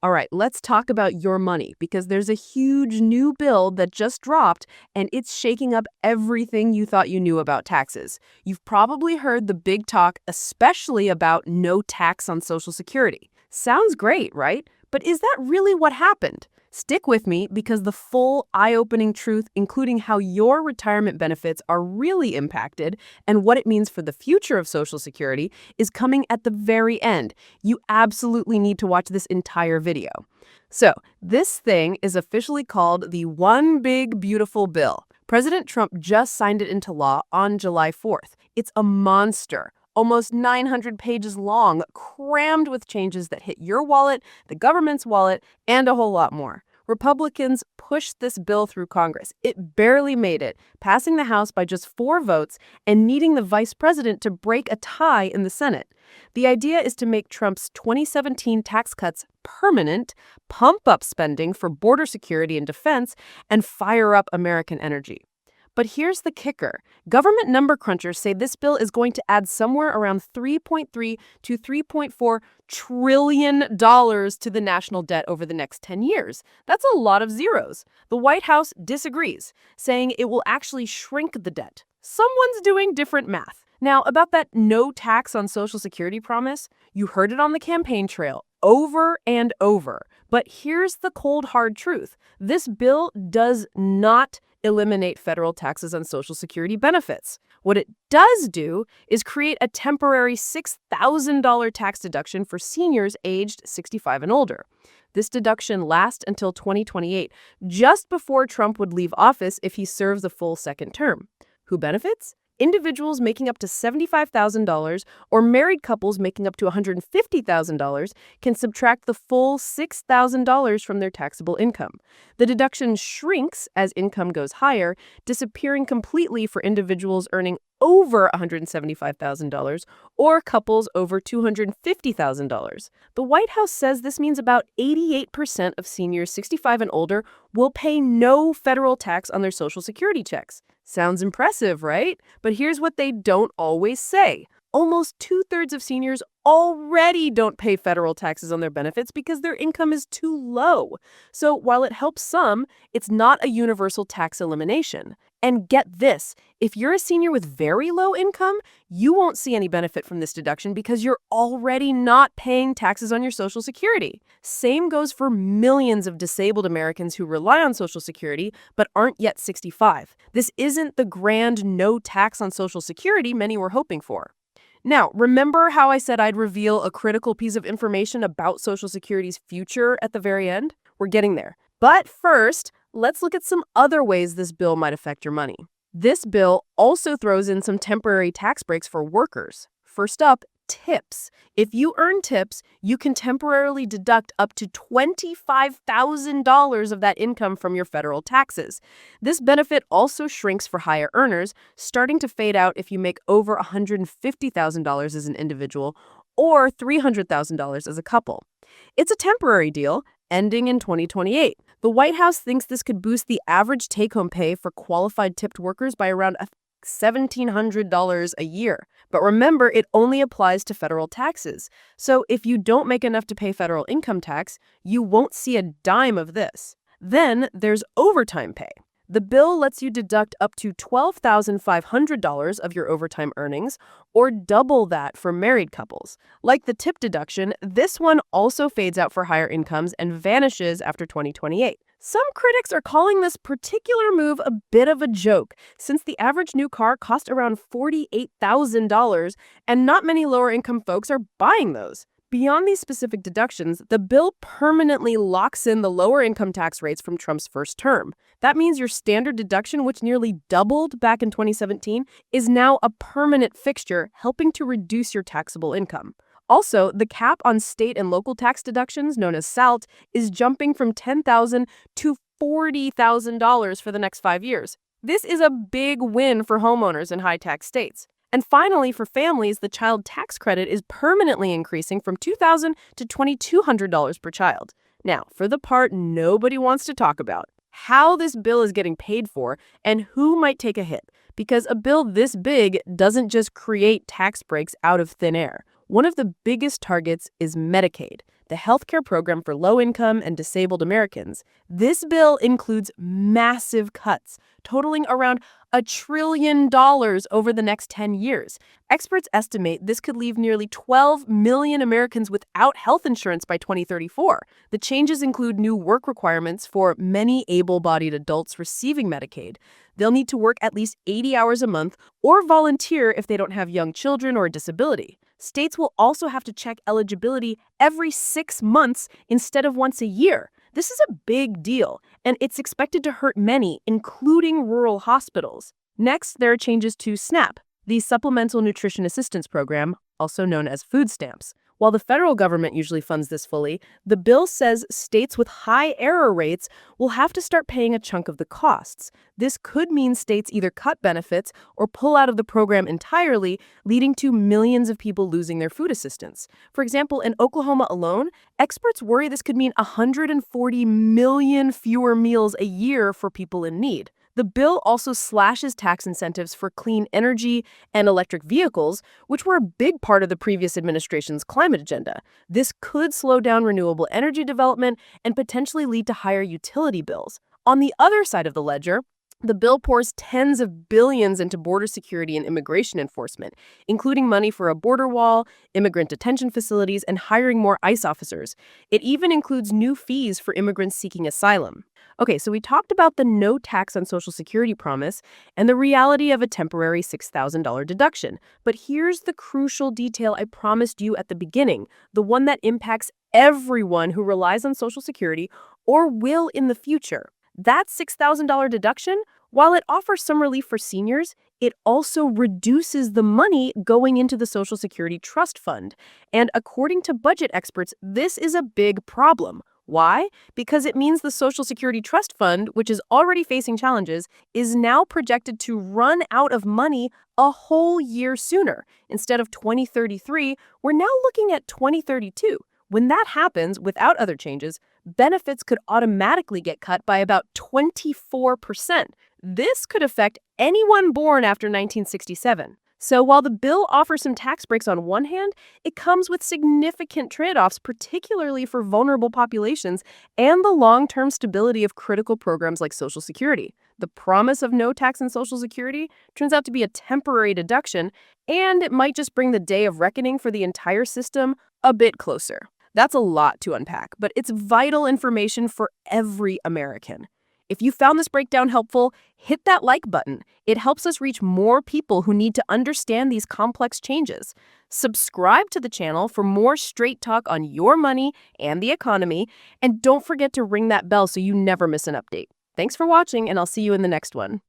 All right, let's talk about your money because there's a huge new bill that just dropped and it's shaking up everything you thought you knew about taxes. You've probably heard the big talk, especially about no tax on Social Security. Sounds great, right? But is that really what happened? Stick with me because the full eye-opening truth, including how your retirement benefits are really impacted and what it means for the future of Social Security, is coming at the very end. You absolutely need to watch this entire video. So, this thing is officially called the One Big Beautiful Bill. President Trump just signed it into law on July 4th. It's a monster, almost 900 pages long, crammed with changes that hit your wallet, the government's wallet, and a whole lot more. Republicans pushed this bill through Congress. It barely made it, passing the House by just 4 votes and needing the vice president to break a tie in the Senate. The idea is to make Trump's 2017 tax cuts permanent, pump up spending for border security and defense, and fire up American energy. But here's the kicker. Government number crunchers say this bill is going to add somewhere around $3.3 to $3.4 trillion to the national debt over the next 10 years. That's a lot of zeros. The White House disagrees, saying it will actually shrink the debt. Someone's doing different math. Now, about that no tax on Social Security promise, you heard it on the campaign trail over and over. But here's the cold, hard truth. This bill does not eliminate federal taxes on Social Security benefits. What it does do is create a temporary $6,000 tax deduction for seniors aged 65 and older. This deduction lasts until 2028, just before Trump would leave office if he serves a full second term. Who benefits? Individuals making up to $75,000 or married couples making up to $150,000 can subtract the full $6,000 from their taxable income. The deduction shrinks as income goes higher, disappearing completely for individuals earning over $175,000 or couples over $250,000. The White House says this means about 88% of seniors 65 and older will pay no federal tax on their Social Security checks. Sounds impressive, right? But here's what they don't always say. Almost 2/3 of seniors already don't pay federal taxes on their benefits because their income is too low. So while it helps some, it's not a universal tax elimination. And get this, if you're a senior with very low income, you won't see any benefit from this deduction because you're already not paying taxes on your Social Security. Same goes for millions of disabled Americans who rely on Social Security but aren't yet 65. This isn't the grand no tax on Social Security many were hoping for. Now, remember how I said I'd reveal a critical piece of information about Social Security's future at the very end? We're getting there. But first, let's look at some other ways this bill might affect your money. This bill also throws in some temporary tax breaks for workers. First up, tips. If you earn tips, you can temporarily deduct up to $25,000 of that income from your federal taxes. This benefit also shrinks for higher earners, starting to fade out if you make over $150,000 as an individual or $300,000 as a couple. It's a temporary deal, ending in 2028. The White House thinks this could boost the average take-home pay for qualified tipped workers by around $1,700 a year. But remember, it only applies to federal taxes. So if you don't make enough to pay federal income tax, you won't see a dime of this. Then there's overtime pay. The bill lets you deduct up to $12,500 of your overtime earnings, or double that for married couples. Like the tip deduction, this one also fades out for higher incomes and vanishes after 2028. Some critics are calling this particular move a bit of a joke, since the average new car costs around $48,000, and not many lower-income folks are buying those. Beyond these specific deductions, the bill permanently locks in the lower income tax rates from Trump's first term. That means your standard deduction, which nearly doubled back in 2017, is now a permanent fixture, helping to reduce your taxable income. Also, the cap on state and local tax deductions, known as SALT, is jumping from $10,000 to $40,000 for the next 5 years. This is a big win for homeowners in high-tax states. And finally, for families, the child tax credit is permanently increasing from $2,000 to $2,200 per child. Now, for the part nobody wants to talk about, how this bill is getting paid for and who might take a hit. Because a bill this big doesn't just create tax breaks out of thin air. One of the biggest targets is Medicaid. the healthcare program for low-income and disabled Americans. This bill includes massive cuts, totaling around $1 trillion over the next 10 years. Experts estimate this could leave nearly 12 million Americans without health insurance by 2034. The changes include new work requirements for many able-bodied adults receiving Medicaid. They'll need to work at least 80 hours a month or volunteer if they don't have young children or a disability. States will also have to check eligibility every 6 months instead of once a year. This is a big deal, and it's expected to hurt many, including rural hospitals. Next, there are changes to SNAP, the Supplemental Nutrition Assistance Program, also known as food stamps. While the federal government usually funds this fully, the bill says states with high error rates will have to start paying a chunk of the costs. This could mean states either cut benefits or pull out of the program entirely, leading to millions of people losing their food assistance. For example, in Oklahoma alone, experts worry this could mean 140 million fewer meals a year for people in need. The bill also slashes tax incentives for clean energy and electric vehicles, which were a big part of the previous administration's climate agenda. This could slow down renewable energy development and potentially lead to higher utility bills. On the other side of the ledger, the bill pours tens of billions into border security and immigration enforcement, including money for a border wall, immigrant detention facilities, and hiring more ICE officers. It even includes new fees for immigrants seeking asylum. Okay, so we talked about the no tax on Social Security promise and the reality of a temporary $6,000 deduction. But here's the crucial detail I promised you at the beginning, the one that impacts everyone who relies on Social Security or will in the future. That $6,000 deduction, while it offers some relief for seniors, it also reduces the money going into the Social Security Trust Fund. And according to budget experts, this is a big problem. Why? Because it means the Social Security Trust Fund, which is already facing challenges, is now projected to run out of money a whole year sooner. Instead of 2033, we're now looking at 2032. When that happens, without other changes, benefits could automatically get cut by about 24%. This could affect anyone born after 1967. So while the bill offers some tax breaks on one hand, it comes with significant trade-offs, particularly for vulnerable populations and the long-term stability of critical programs like Social Security. The promise of no tax on Social Security turns out to be a temporary deduction, and it might just bring the day of reckoning for the entire system a bit closer. That's a lot to unpack, but it's vital information for every American. If you found this breakdown helpful, hit that like button. It helps us reach more people who need to understand these complex changes. Subscribe to the channel for more straight talk on your money and the economy, and don't forget to ring that bell so you never miss an update. Thanks for watching, and I'll see you in the next one.